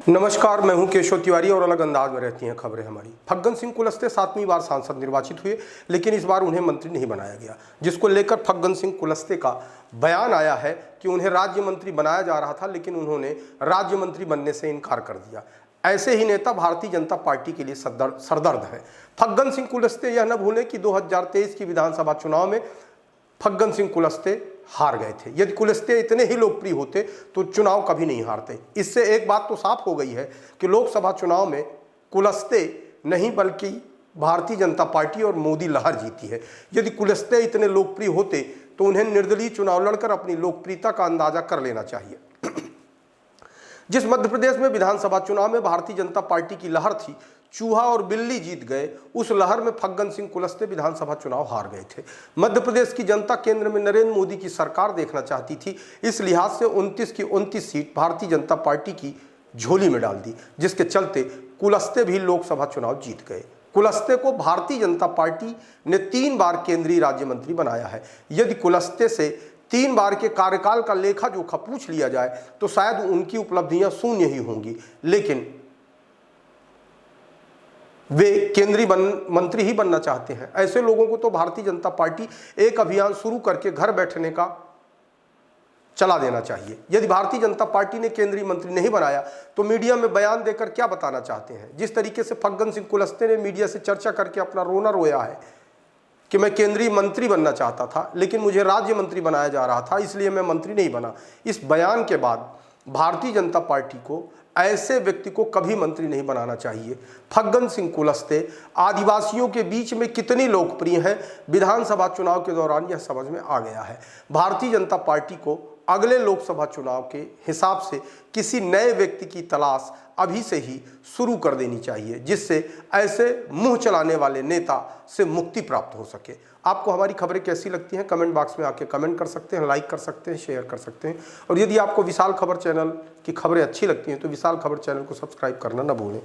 नमस्कार, मैं हूं केशव तिवारी और अलग अंदाज में रहती हैं खबरें हमारी। फग्गन सिंह कुलस्ते 7वीं बार सांसद निर्वाचित हुए, लेकिन इस बार उन्हें मंत्री नहीं बनाया गया, जिसको लेकर फग्गन सिंह कुलस्ते का बयान आया है कि उन्हें राज्य मंत्री बनाया जा रहा था, लेकिन उन्होंने राज्य मंत्री बनने से इनकार कर दिया। ऐसे ही नेता भारतीय जनता पार्टी के लिए सरदर्द है। फग्गन सिंह कुलस्ते यह न भूलें कि 2023 की विधानसभा चुनाव में फग्गन सिंह कुलस्ते हार गए थे। यदि कुलस्ते इतने ही लोकप्रिय होते तो चुनाव कभी नहीं हारते। इससे एक बात तो साफ हो गई है कि लोकसभा चुनाव में कुलस्ते नहीं बल्कि भारतीय जनता पार्टी और मोदी लहर जीती है। यदि कुलस्ते इतने लोकप्रिय होते तो उन्हें निर्दलीय चुनाव लड़कर अपनी लोकप्रियता का अंदाजा कर लेना चाहिए। जिस मध्य प्रदेश में विधानसभा चुनाव में भारतीय जनता पार्टी की लहर थी, चूहा और बिल्ली जीत गए, उस लहर में फग्गन सिंह कुलस्ते विधानसभा चुनाव हार गए थे। मध्य प्रदेश की जनता केंद्र में नरेंद्र मोदी की सरकार देखना चाहती थी। इस लिहाज से 29 की 29 सीट भारतीय जनता पार्टी की झोली में डाल दी, जिसके चलते कुलस्ते भी लोकसभा चुनाव जीत गए। कुलस्ते को भारतीय जनता पार्टी ने 3 बार केंद्रीय राज्य मंत्री बनाया है। यदि कुलस्ते से 3 बार के कार्यकाल का लेखा जोखा पूछ लिया जाए तो शायद उनकी उपलब्धियां शून्य ही होंगी, लेकिन वे केंद्रीय मंत्री ही बनना चाहते हैं। ऐसे लोगों को तो भारतीय जनता पार्टी एक अभियान शुरू करके घर बैठने का चला देना चाहिए। यदि भारतीय जनता पार्टी ने केंद्रीय मंत्री नहीं बनाया तो मीडिया में बयान देकर क्या बताना चाहते हैं। जिस तरीके से फग्गन सिंह कुलस्ते ने मीडिया से चर्चा करके अपना रोना रोया है कि मैं केंद्रीय मंत्री बनना चाहता था, लेकिन मुझे राज्य मंत्री बनाया जा रहा था, इसलिए मैं मंत्री नहीं बना। इस बयान के बाद भारतीय जनता पार्टी को ऐसे व्यक्ति को कभी मंत्री नहीं बनाना चाहिए। फग्गन सिंह कुलस्ते आदिवासियों के बीच में कितनी लोकप्रिय हैं, विधानसभा चुनाव के दौरान यह समझ में आ गया है। भारतीय जनता पार्टी को अगले लोकसभा चुनाव के हिसाब से किसी नए व्यक्ति की तलाश अभी से ही शुरू कर देनी चाहिए, जिससे ऐसे मुंह चलाने वाले नेता से मुक्ति प्राप्त हो सके। आपको हमारी खबरें कैसी लगती हैं, कमेंट बॉक्स में आके कमेंट कर सकते हैं, लाइक कर सकते हैं, शेयर कर सकते हैं। और यदि आपको विशाल खबर चैनल की खबरें अच्छी लगती हैं तो विशाल खबर चैनल को सब्सक्राइब करना न भूलें।